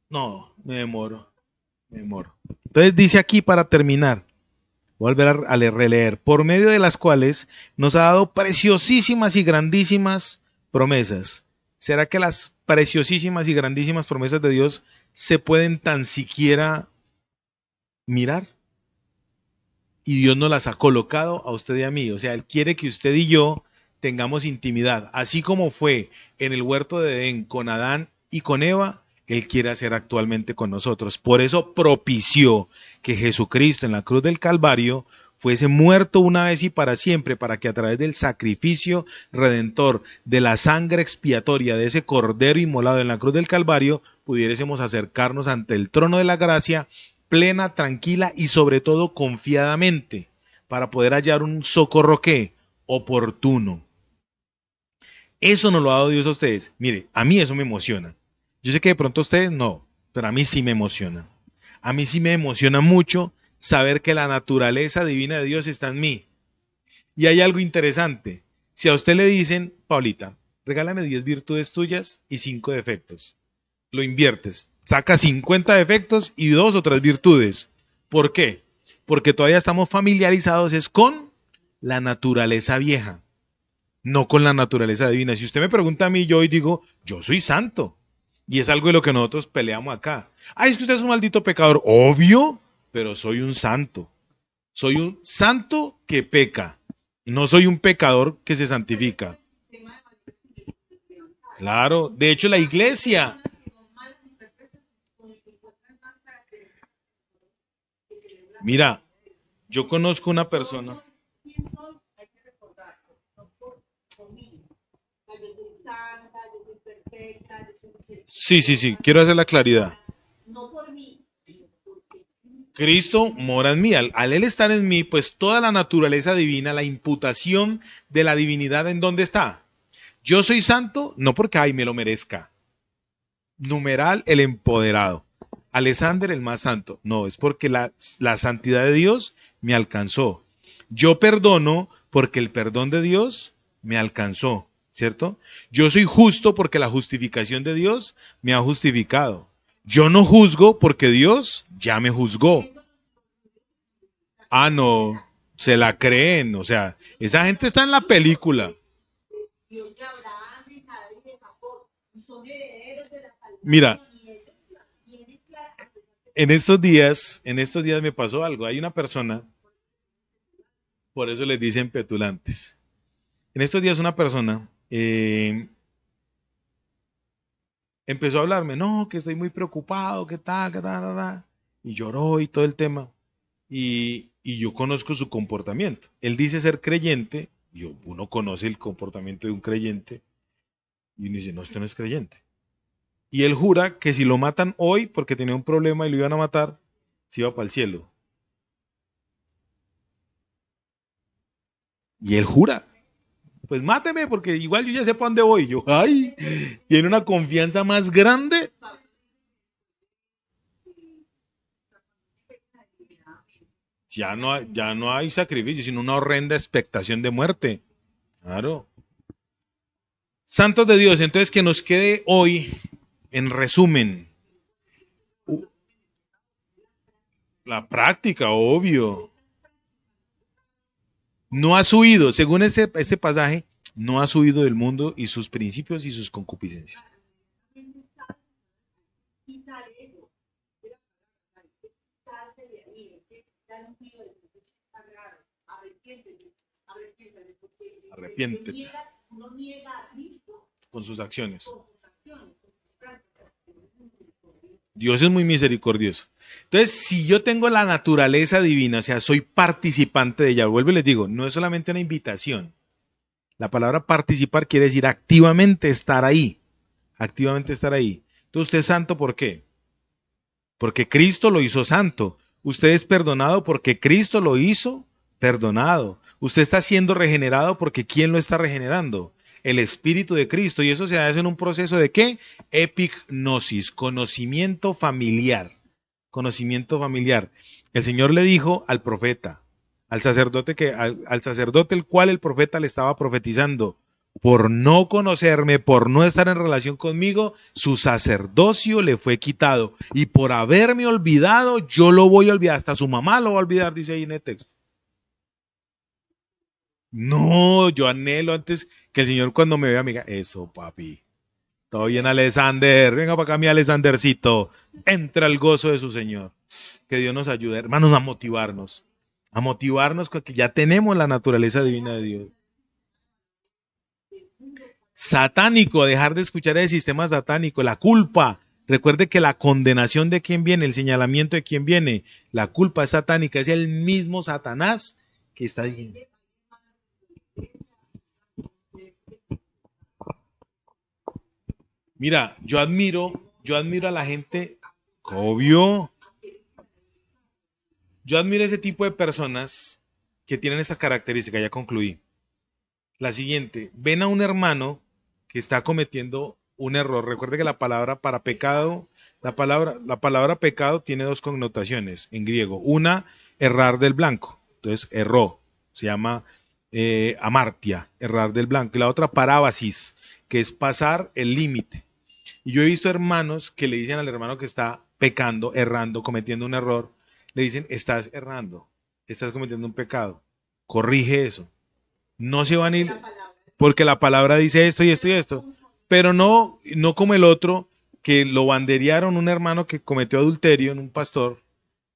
Speaker 1: no, me demoro. Entonces dice aquí para terminar, voy a volver a releer, por medio de las cuales nos ha dado preciosísimas y grandísimas promesas. ¿Será que las preciosísimas y grandísimas promesas de Dios se pueden tan siquiera mirar? Y Dios nos las ha colocado a usted y a mí. O sea, Él quiere que usted y yo tengamos intimidad. Así como fue en el huerto de Edén con Adán y con Eva, Él quiere hacer actualmente con nosotros. Por eso propició que Jesucristo en la cruz del Calvario fuese muerto una vez y para siempre, para que a través del sacrificio redentor, de la sangre expiatoria de ese cordero inmolado en la cruz del Calvario, pudiésemos acercarnos ante el trono de la gracia plena, tranquila y sobre todo confiadamente, para poder hallar un socorro que oportuno. Eso nos lo ha dado Dios a ustedes. Mire, a mí eso me emociona. Yo sé que de pronto a ustedes no, pero a mí sí me emociona. A mí sí me emociona mucho saber que la naturaleza divina de Dios está en mí. Y hay algo interesante. Si a usted le dicen, Paulita, regálame 10 virtudes tuyas y 5 defectos, lo inviertes, saca 50 defectos y 2 o 3 virtudes. ¿Por qué? Porque todavía estamos familiarizados es con la naturaleza vieja, no con la naturaleza divina. Si usted me pregunta a mí, yo hoy digo, yo soy santo. Y es algo de lo que nosotros peleamos acá. Ay, es que usted es un maldito pecador. Obvio, pero soy un santo. Soy un santo que peca. No soy un pecador que se santifica. Claro, de hecho la iglesia... Mira, yo conozco una persona. Sí, quiero hacer la claridad. Cristo mora en mí, al Él estar en mí, pues toda la naturaleza divina, la imputación de la divinidad, ¿en dónde está? Yo soy santo, no porque ay me lo merezca. Numeral el empoderado. Alexander el más santo. No, es porque la santidad de Dios me alcanzó. Yo perdono porque el perdón de Dios me alcanzó, ¿cierto? Yo soy justo porque la justificación de Dios me ha justificado. Yo no juzgo porque Dios ya me juzgó. Ah, no, se la creen, o sea, esa gente está en la película. Mira, en estos días me pasó algo. Hay una persona, por eso les dicen petulantes. En estos días una persona empezó a hablarme, no, que estoy muy preocupado, que tal, tal, tal. Y lloró y todo el tema. Y yo conozco su comportamiento. Él dice ser creyente, uno conoce el comportamiento de un creyente, y uno dice, no, este no es creyente. Y él jura que si lo matan hoy, porque tenía un problema y lo iban a matar, se iba para el cielo. Y él jura, pues máteme, porque igual yo ya sé para dónde voy. Yo, ay, tiene una confianza más grande. Ya no hay sacrificio, sino una horrenda expectación de muerte. Claro. Santos de Dios, entonces que nos quede hoy, en resumen, la práctica, obvio. No has huido, según este pasaje, no has huido del mundo y sus principios y sus concupiscencias. Arrepiéntete con sus acciones. Dios es muy misericordioso. Entonces, si yo tengo la naturaleza divina, o sea, soy participante de ella, vuelvo y les digo, no es solamente una invitación. La palabra participar quiere decir activamente estar ahí. Activamente estar ahí. Entonces, usted es santo, ¿por qué? Porque Cristo lo hizo santo. Usted es perdonado porque Cristo lo hizo perdonado. Usted está siendo regenerado porque ¿quién lo está regenerando? El Espíritu de Cristo. Y eso se hace en un proceso de ¿qué? Epignosis, conocimiento familiar. Conocimiento familiar. El Señor le dijo al profeta, al sacerdote al sacerdote el cual el profeta le estaba profetizando, por no conocerme, por no estar en relación conmigo, su sacerdocio le fue quitado. Y por haberme olvidado, yo lo voy a olvidar. Hasta su mamá lo va a olvidar, dice ahí en el texto. No, yo anhelo antes que el Señor cuando me vea, amiga, eso, papi. Todo bien, Alexander. Venga para acá, mi Alexandercito. Entra el gozo de su Señor. Que Dios nos ayude, hermanos, a motivarnos. A motivarnos porque ya tenemos la naturaleza divina de Dios. Satánico, dejar de escuchar el sistema satánico, la culpa. Recuerde que la condenación de quién viene, el señalamiento de quién viene, la culpa es satánica, es el mismo Satanás que está diciendo. Mira, yo admiro a la gente, obvio, yo admiro ese tipo de personas que tienen esta característica, ya concluí. La siguiente, ven a un hermano que está cometiendo un error. Recuerde que la palabra para pecado, la palabra pecado tiene dos connotaciones en griego. Una, errar del blanco. Entonces, erró. Se llama amartia, errar del blanco. Y la otra, parábasis, que es pasar el límite. Y yo he visto hermanos que le dicen al hermano que está pecando, errando, cometiendo un error, le dicen, estás errando, estás cometiendo un pecado. Corrige eso. No se van a ir, porque la palabra dice esto y esto y esto, pero no como el otro que lo banderearon, un hermano que cometió adulterio, un pastor,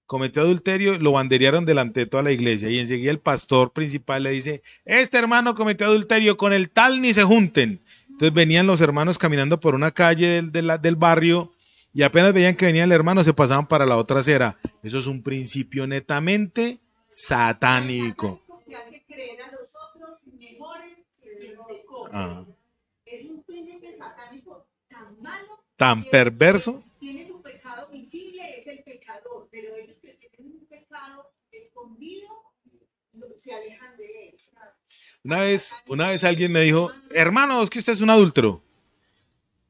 Speaker 1: cometió adulterio, lo banderearon delante de toda la iglesia y enseguida el pastor principal le dice, este hermano cometió adulterio, con el tal ni se junten. Entonces venían los hermanos caminando por una calle del barrio y apenas veían que venía el hermano se pasaban para la otra acera. Eso es un principio netamente satánico. Ah. Tan perverso. Una vez alguien me dijo, hermano, es que usted es un adúltero.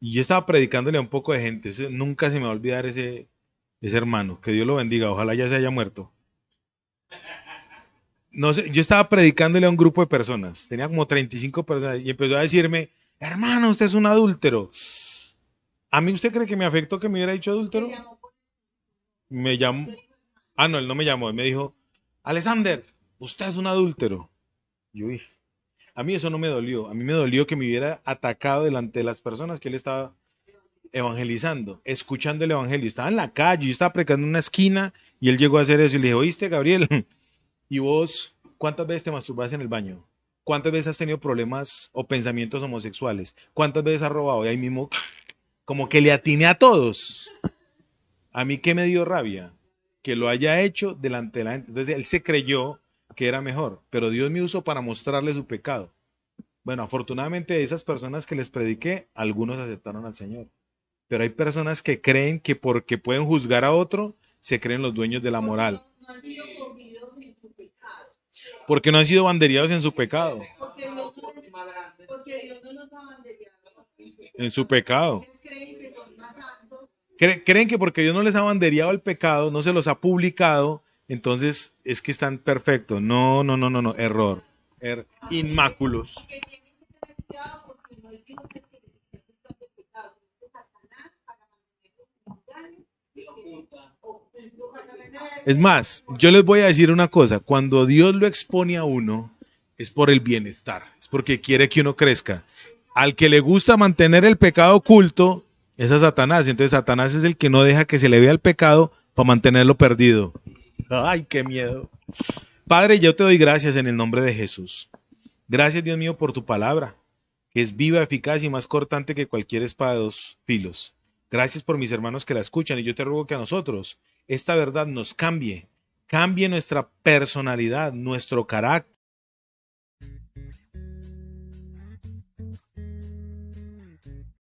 Speaker 1: Y yo estaba predicándole a un poco de gente. Eso, nunca se me va a olvidar ese hermano, que Dios lo bendiga, ojalá ya se haya muerto. No sé, yo estaba predicándole a un grupo de personas, tenía como 35 personas, y empezó a decirme, hermano, usted es un adúltero. ¿A mí usted cree que me afectó que me hubiera dicho adúltero? Me llamó, no, él no me llamó, él me dijo, Alexander, usted es un adúltero. Y yo, "Uy". A mí eso no me dolió, a mí me dolió que me hubiera atacado delante de las personas que él estaba evangelizando, escuchando el evangelio. Estaba en la calle, yo estaba predicando en una esquina y él llegó a hacer eso y le dije, oíste, Gabriel, ¿y vos cuántas veces te masturbas en el baño? ¿Cuántas veces has tenido problemas o pensamientos homosexuales? ¿Cuántas veces has robado? Y ahí mismo, como que le atiné a todos. A mí que me dio rabia que lo haya hecho delante de la gente. Entonces él se creyó que era mejor, pero Dios me usó para mostrarle su pecado. Bueno, afortunadamente de esas personas que les prediqué, algunos aceptaron al Señor. Pero hay personas que creen que porque pueden juzgar a otro, se creen los dueños de la moral. Porque no han sido bandereados en su pecado. En su pecado. Creen que porque Dios no les ha bandereado el pecado, no se los ha publicado, entonces es que están perfectos. No, no, no, no, no, error. Inmáculos. Es más, yo les voy a decir una cosa, cuando Dios lo expone a uno, es por el bienestar, es porque quiere que uno crezca. Al que le gusta mantener el pecado oculto, es a Satanás. Entonces Satanás es el que no deja que se le vea el pecado para mantenerlo perdido. Ay, qué miedo. Padre, yo te doy gracias en el nombre de Jesús. Gracias, Dios mío, por tu palabra, que es viva, eficaz y más cortante que cualquier espada de dos filos. Gracias por mis hermanos que la escuchan y yo te ruego que a nosotros esta verdad nos cambie nuestra personalidad, nuestro carácter